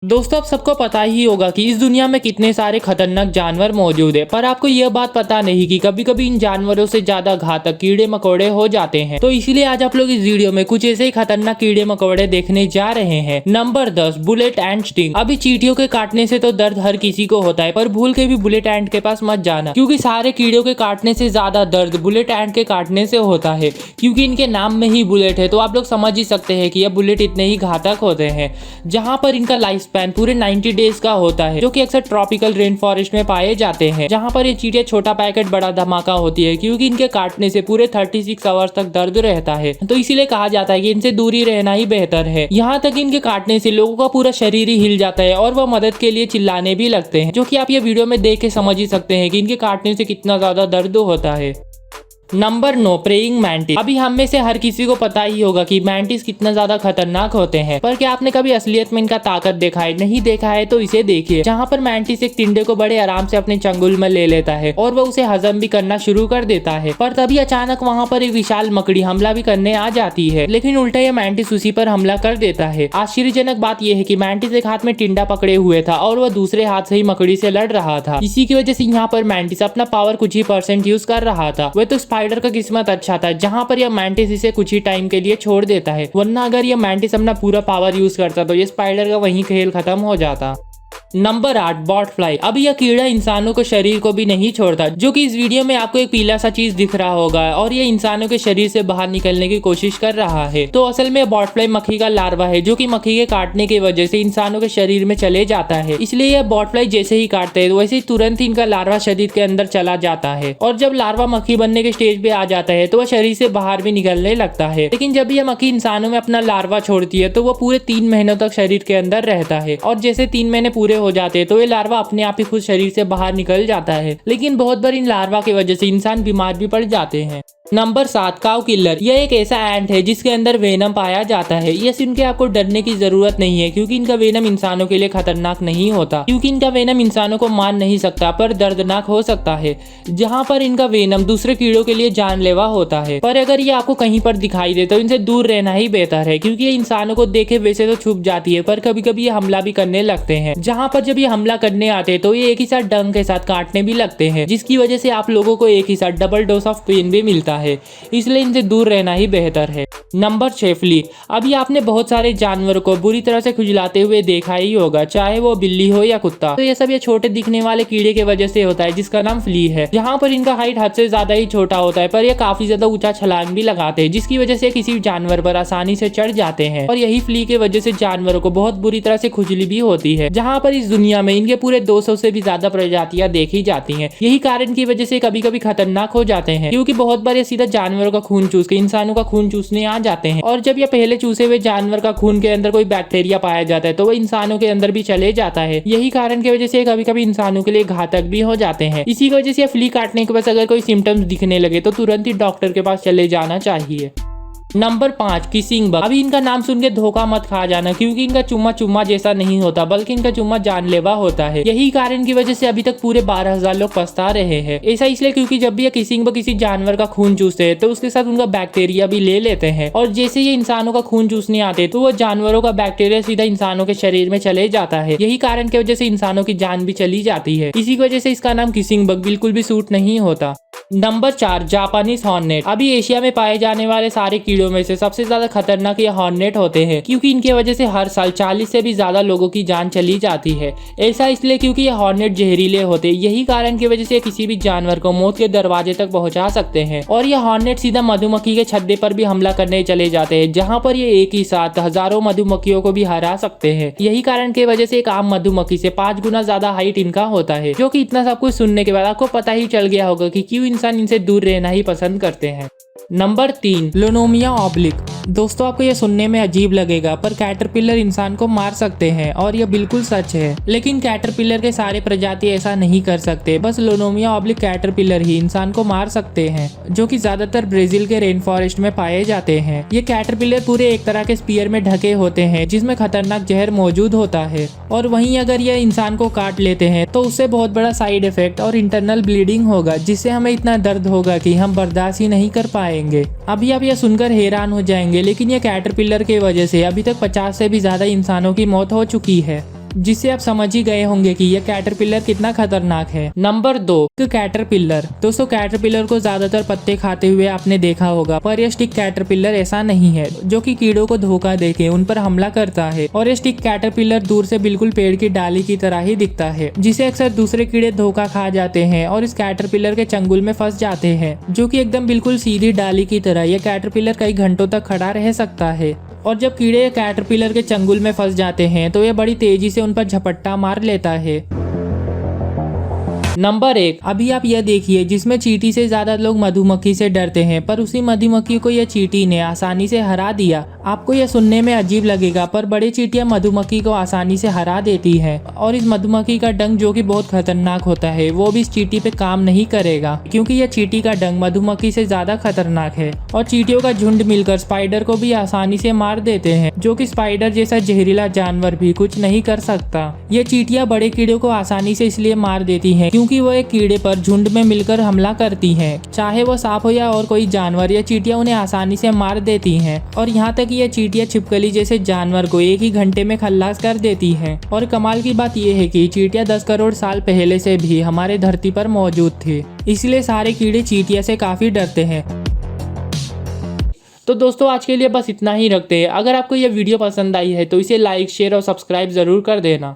दोस्तों, आप सबको पता ही होगा कि इस दुनिया में कितने सारे खतरनाक जानवर मौजूद है, पर आपको यह बात पता नहीं कि कभी कभी इन जानवरों से ज्यादा घातक कीड़े मकोड़े हो जाते हैं। तो इसीलिए आज आप लोग इस वीडियो में कुछ ऐसे ही खतरनाक कीड़े मकोड़े देखने जा रहे हैं। Number 10, bullet and sting. अभी चींटियों के काटने से तो दर्द हर किसी को होता है, पर भूल के भी बुलेट एंड के पास मत जाना, क्योंकि सारे कीड़ों के काटने से ज्यादा दर्द बुलेट एंड के काटने से होता है। क्योंकि इनके नाम में ही बुलेट है, तो आप लोग समझ ही सकते हैं कि यह बुलेट इतने ही घातक होते हैं। जहाँ पर इनका लाइफ स्पैन पूरे 90 डेज का होता है, जो कि अक्सर ट्रॉपिकल रेन फॉरेस्ट में पाए जाते हैं, जहां पर ये चींटियां छोटा पैकेट बड़ा धमाका होती है, क्योंकि इनके काटने से पूरे 36 आवर्स तक दर्द रहता है। तो इसीलिए कहा जाता है कि इनसे दूरी रहना ही बेहतर है। यहाँ तक इनके काटने से लोगों का पूरा शरीर ही हिल जाता है और वह मदद के लिए चिल्लाने भी लगते हैं, जो कि आप ये वीडियो में देख के समझ ही सकते हैं कि इनके काटने से कितना ज्यादा दर्द होता है। Number 9, praying mantis. अभी हम में से हर किसी को पता ही होगा कि मैंटिस कितना ज्यादा खतरनाक होते हैं, पर क्या आपने कभी असलियत में इनका ताकत देखा है? नहीं देखा है तो इसे देखिए। जहाँ पर मैंटिस एक टिंडे को बड़े आराम से अपने चंगुल में ले लेता है और वह उसे हजम भी करना शुरू कर देता है, पर तभी अचानक वहाँ पर एक विशाल मकड़ी हमला भी करने आ जाती है, लेकिन उल्टा ये मैंटिस उसी पर हमला कर देता है। आश्चर्यजनक बात यह है कि मैंटिस एक हाथ में टिंडा पकड़े हुए था और वह दूसरे हाथ से ही मकड़ी से लड़ रहा था। इसी की वजह से यहाँ पर मैंटिस अपना पावर कुछ ही % यूज कर रहा था। वह तो स्पाइडर का किस्मत अच्छा था, जहां पर यह मैंटिस इसे कुछ ही टाइम के लिए छोड़ देता है, वरना अगर यह मैंटिस अपना पूरा पावर यूज करता तो ये स्पाइडर का वहीं खेल खत्म हो जाता। नंबर 8, बॉटफ्लाई। अब यह कीड़ा इंसानों के शरीर को भी नहीं छोड़ता, जो कि इस वीडियो में आपको एक पीला सा चीज दिख रहा होगा, और यह इंसानों के शरीर से बाहर निकलने की कोशिश कर रहा है। तो असल में बॉटफ्लाई मक्खी का लार्वा है, जो कि मक्खी के काटने की वजह से इंसानों के शरीर में चले जाता है। इसलिए यह बॉटफ्लाई जैसे ही काटते हैं वैसे ही तुरंत ही इनका लार्वा शरीर के अंदर चला जाता है, और जब लार्वा मक्खी बनने के स्टेज पे आ जाता है तो वह शरीर से बाहर भी निकलने लगता है। लेकिन जब यह मक्खी इंसानों में अपना लार्वा छोड़ती है तो वह पूरे 3 महीनों तक शरीर के अंदर रहता है, और जैसे 3 महीने पूरे हो जाते हैं तो लार्वा अपने आप ही खुद शरीर से बाहर निकल जाता है। लेकिन बहुत बार इन लार्वा की वजह से इंसान बीमार भी पड़ जाते हैं। नंबर 7, काऊ किलर। यह एक ऐसा एंट है जिसके अंदर वेनम पाया जाता है। यह सुन के आपको डरने की जरूरत नहीं है, क्योंकि इनका वेनम इंसानों के लिए खतरनाक नहीं होता, क्योंकि इनका वेनम इंसानों को मार नहीं सकता पर दर्दनाक हो सकता है। जहाँ पर इनका वेनम दूसरे कीड़ों के लिए जानलेवा होता है, पर अगर ये आपको कहीं पर दिखाई दे तो इनसे दूर रहना ही बेहतर है, क्योंकि ये इंसानों को देखे वैसे तो छुप जाती है, पर कभी कभी ये हमला भी करने लगते हैं। जहाँ पर जब ये हमला करने आते हैं तो ये एक ही साथ डंक के साथ काटने भी लगते हैं, जिसकी वजह से आप लोगों को एक ही साथ डबल डोज ऑफ पेन भी मिलता है, इसलिए इनसे दूर रहना ही बेहतर है। Number 6, flee. अभी आपने बहुत सारे जानवरों को बुरी तरह से खुजलाते हुए देखा ही होगा, चाहे वो बिल्ली हो या कुत्ता। तो ये सब ये छोटे दिखने वाले कीड़े की वजह से होता है, जिसका नाम फ्ली है। जहाँ पर इनका हाइट हद से ज्यादा ही छोटा होता है, पर ये काफी ज्यादा ऊंचा छलांग भी लगाते हैं, जिसकी वजह से किसी जानवर पर आसानी से चढ़ जाते हैं, और यही फ्ली के वजह से जानवरों को बहुत बुरी तरह से खुजली भी होती है। जहाँ पर इस दुनिया में इनके पूरे 200 से भी ज्यादा प्रजातियां देखी जाती हैं। यही कारण की वजह से कभी कभी खतरनाक हो जाते हैं, क्योंकि बहुत बार ये सीधा जानवरों का खून चूस के इंसानों का खून चूसने आ जाते हैं, और जब ये पहले चूसे हुए जानवर का खून के अंदर कोई बैक्टीरिया पाया जाता है तो वो इंसानों के अंदर भी चले जाता है। यही कारण की वजह से कभी कभी इंसानों के लिए घातक भी हो जाते हैं। इसी की वजह से फ्ली काटने के बाद अगर कोई सिम्टम्स दिखने लगे तो तुरंत ही डॉक्टर के पास चले जाना चाहिए। Number 5, kissing bug. अभी इनका नाम सुन के धोखा मत खा जाना, क्योंकि इनका चुम्मा चुम्मा जैसा नहीं होता, बल्कि इनका चुम्मा जानलेवा होता है। यही कारण की वजह से अभी तक पूरे 12,000 लोग पछता रहे हैं। ऐसा इसलिए क्योंकि जब भी ये किसिंग बग किसी जानवर का खून चूसते हैं तो उसके साथ उनका बैक्टीरिया भी ले लेते हैं, और जैसे ये इंसानों का खून चूसने आते हैं तो वो जानवरों का बैक्टीरिया सीधा इंसानों के शरीर में चले जाता है। यही कारण की वजह से इंसानों की जान भी चली जाती है। इसी की वजह से इसका नाम किसिंग बग बिल्कुल भी सूट नहीं होता। Number 4, Japanese hornet. अभी एशिया में पाए जाने वाले सारे कीड़ों में से सबसे ज्यादा खतरनाक ये हॉर्नेट होते हैं, क्योंकि इनकी वजह से हर साल 40 से भी ज्यादा लोगों की जान चली जाती है। ऐसा इसलिए क्योंकि ये हॉर्नेट जहरीले होते हैं। यही कारण की वजह से किसी भी जानवर को मौत के दरवाजे तक पहुंचा सकते हैं, और ये हॉर्नेट सीधा मधुमक्खी के छत्ते पर भी हमला करने चले जाते हैं, जहाँ पर ये एक ही साथ हजारों मधुमक्खियों को भी हरा सकते हैं। यही कारण की वजह से एक आम मधुमक्खी से 5 गुना ज्यादा हाइट इनका होता है, जो कि इतना सब कुछ सुनने के बाद आपको पता ही चल गया होगा कि क्यों इंसान इनसे दूर रहना ही पसंद करते हैं। Number 3, Lonomia obliqua. दोस्तों, आपको ये सुनने में अजीब लगेगा, पर कैटरपिलर इंसान को मार सकते हैं, और यह बिल्कुल सच है। लेकिन कैटरपिलर के सारे प्रजाति ऐसा नहीं कर सकते, बस लोनोमिया ऑब्लिक कैटरपिलर ही इंसान को मार सकते हैं, जो कि ज्यादातर ब्राजील के रेन फॉरेस्ट में पाए जाते हैं। ये कैटरपिलर पूरे एक तरह के स्पीयर में ढके होते हैं, जिसमें खतरनाक जहर मौजूद होता है, और वहीं अगर यह इंसान को काट लेते हैं तो उससे बहुत बड़ा साइड इफेक्ट और इंटरनल ब्लीडिंग होगा, जिससे हमें इतना दर्द होगा कि हम बर्दाश्त ही नहीं कर पाएंगे। अभी आप यह सुनकर हैरान हो जाएंगे, लेकिन यह कैटरपिलर की वजह से अभी तक 50 से भी ज्यादा इंसानों की मौत हो चुकी है। जिससे आप समझ ही गए होंगे कि यह कैटरपिलर कितना खतरनाक है। Number 2, caterpillar. दोस्तों कैटरपिलर को ज्यादातर पत्ते खाते हुए आपने देखा होगा, पर यह स्टिक कैटरपिलर ऐसा नहीं है जो कि कीड़ों को धोखा देके उन पर हमला करता है। और ये स्टिक कैटरपिलर दूर से बिल्कुल पेड़ की डाली की तरह ही दिखता है, जिसे अक्सर दूसरे कीड़े धोखा खा जाते हैं और इस कैटरपिलर के चंगुल में फंस जाते हैं, जो कि एकदम बिल्कुल सीधी डाली की तरह यह कैटरपिलर कई घंटों तक खड़ा रह सकता है। और जब कीड़े कैटरपिलर के चंगुल में फंस जाते हैं तो यह बड़ी तेजी से उन पर झपट्टा मार लेता है। नंबर 1, अभी आप यह देखिए, जिसमें चींटी से ज्यादा लोग मधुमक्खी से डरते हैं, पर उसी मधुमक्खी को यह चींटी ने आसानी से हरा दिया। आपको यह सुनने में अजीब लगेगा, पर बड़ी चींटियां मधुमक्खी को आसानी से हरा देती हैं। और इस मधुमक्खी का डंक जो कि बहुत खतरनाक होता है, वो भी इस चींटी पे काम नहीं करेगा, क्योंकि यह चींटी का डंक मधुमक्खी से ज्यादा खतरनाक है। और चींटियों का झुंड मिलकर स्पाइडर को भी आसानी से मार देते हैं, जो कि स्पाइडर जैसा जहरीला जानवर भी कुछ नहीं कर सकता। ये चींटियां बड़े कीड़े को आसानी से इसलिए मार देती हैं क्योंकि वो एक कीड़े पर झुंड में मिलकर हमला करती हैं। चाहे वो सांप हो या और कोई जानवर, ये चींटियां उन्हें आसानी से मार देती हैं। और यहाँ तक ये चींटियां छिपकली जैसे जानवर को एक ही घंटे में खल्लास कर देती हैं। और कमाल की बात यह है कि चींटियां 10 करोड़ साल पहले से भी हमारे धरती पर मौजूद थी, इसलिए सारे कीड़े चींटियां से काफी डरते हैं। तो दोस्तों आज के लिए बस इतना ही रखते हैं। अगर आपको यह वीडियो पसंद आई है तो इसे लाइक, शेयर और सब्सक्राइब जरूर कर देना।